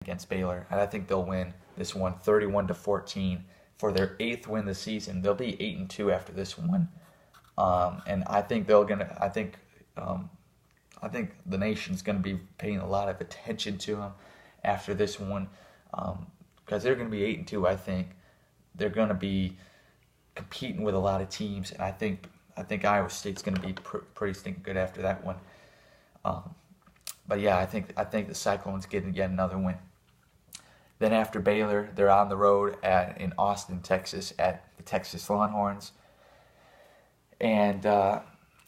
against Baylor, and I think they'll win this one 31-14 for their 8th win this season. They'll be 8-2 after this one, and I think I think the nation's gonna be paying a lot of attention to them after this one, because they're gonna be 8-2. I think they're gonna be competing with a lot of teams, and I think Iowa State's gonna be pretty stinking good after that one. But yeah, I think the Cyclones getting yet another win. Then after Baylor, they're on the road in Austin, Texas, at the Texas Longhorns. And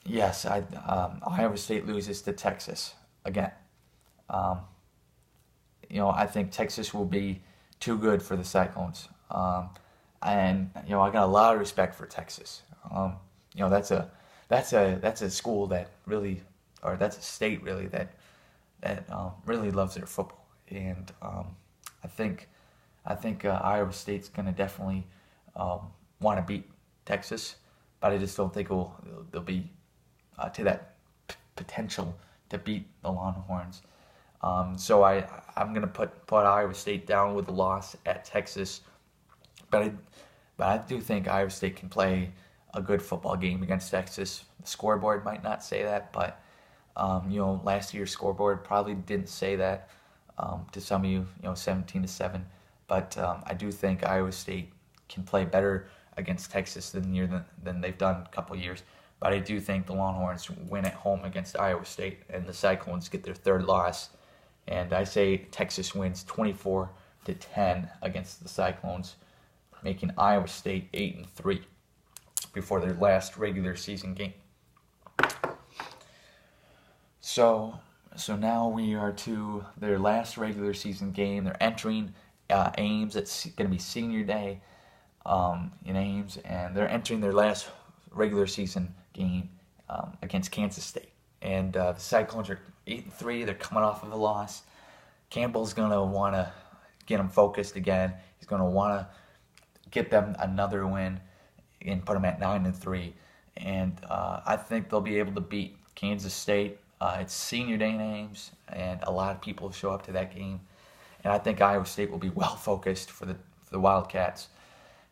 yes, Iowa State loses to Texas again. I think Texas will be too good for the Cyclones. And I got a lot of respect for Texas. That's a school that really, or that's a state really that really loves their football. And I think Iowa State's gonna definitely want to beat Texas, but I just don't think they'll be to that potential to beat the Longhorns. So I'm gonna put Iowa State down with the loss at Texas, but I do think Iowa State can play a good football game against Texas. The scoreboard might not say that, but last year's scoreboard probably didn't say that to some of you, 17-7. But I do think Iowa State can play better against Texas than they've done a couple years. But I do think the Longhorns win at home against Iowa State, and the Cyclones get their 3rd loss. And I say Texas wins 24-10 against the Cyclones, making Iowa State 8-3 before their last regular season game. So now we are to their last regular season game. They're entering Ames. It's going to be senior day in Ames, and they're entering their last regular season game against Kansas State. And the Cyclones are 8-3. They're coming off of a loss. Campbell's going to want to get them focused again. He's going to want to get them another win and put them at 9-3. And I think they'll be able to beat Kansas State. It's senior day in Ames, and a lot of people show up to that game. And I think Iowa State will be well focused for the Wildcats.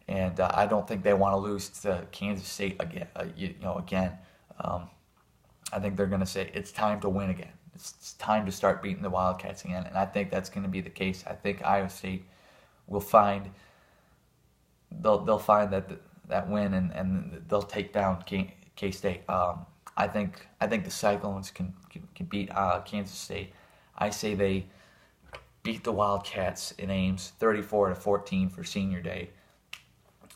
And I don't think they want to lose to Kansas State again. I think they're going to say it's time to win again. It's time to start beating the Wildcats again, and I think that's going to be the case. I think Iowa State will find they'll find that win, and they'll take down K-State. I think the Cyclones can beat Kansas State. I say they beat the Wildcats in Ames 34-14 for senior day,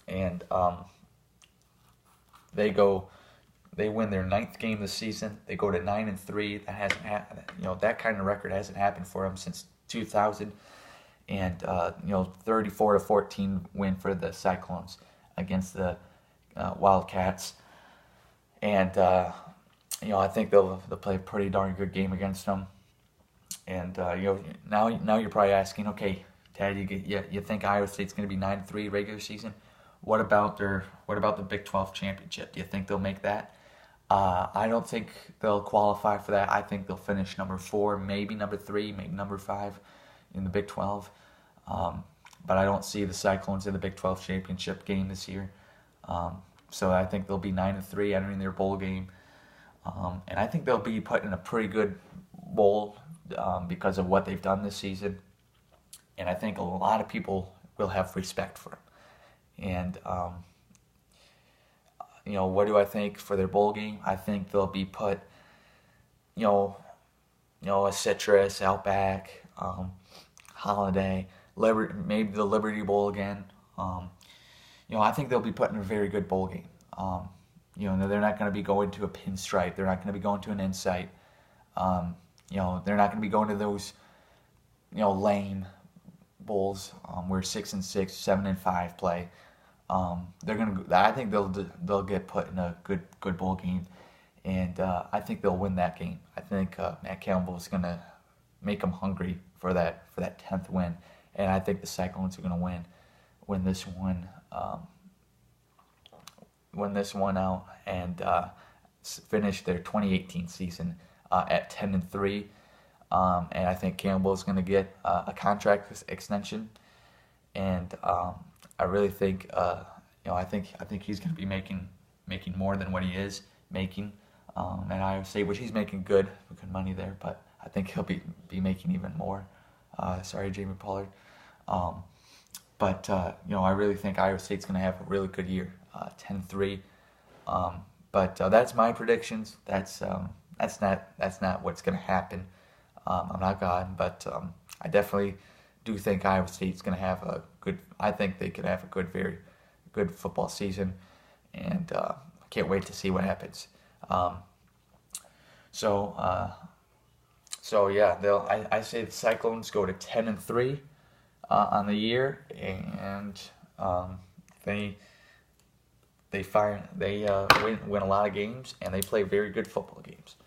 and they win their 9th game this season. They go to 9-3. That hasn't happened. That kind of record hasn't happened for them since 2000. And 34-14 win for the Cyclones against the Wildcats. And I think they'll play a pretty darn good game against them. And now you're probably asking, okay, Tad, you think Iowa State's going to be 9-3 regular season? What about the Big 12 championship? Do you think they'll make that? I don't think they'll qualify for that. I think they'll finish number 4, maybe number 3, maybe number 5 in the Big 12. But I don't see the Cyclones in the Big 12 championship game this year. So I think they'll be 9-3 entering their bowl game. And I think they'll be put in a pretty good bowl because of what they've done this season. And I think a lot of people will have respect for them. And what do I think for their bowl game? I think they'll be put, a Citrus, Outback, Holiday, maybe the Liberty Bowl again. I think they'll be put in a very good bowl game. They're not going to be going to a Pinstripe. They're not going to be going to an Insight. They're not going to be going to those, lame bowls where 6-6, 7-5 play. I think they'll get put in a good bowl game, and I think they'll win that game. I think Matt Campbell is going to make them hungry for that 10th win, and I think the Cyclones are going to win this one out and finish their 2018 season at 10-3. and I think Campbell is going to get a contract extension, and I really think I think he's going to be making more than what he is making at Iowa State, which he's making good money there, but I think he'll be making even more. Sorry, Jamie Pollard. But I really think Iowa State's going to have a really good year, 10-3. But that's my predictions. That's not what's going to happen. I'm not God, but I definitely do think Iowa State's going to have a good. I think they could have a very good football season, and I can't wait to see what happens. So yeah, I say the Cyclones go to 10-3 on the year, and they win a lot of games, and they play very good football games.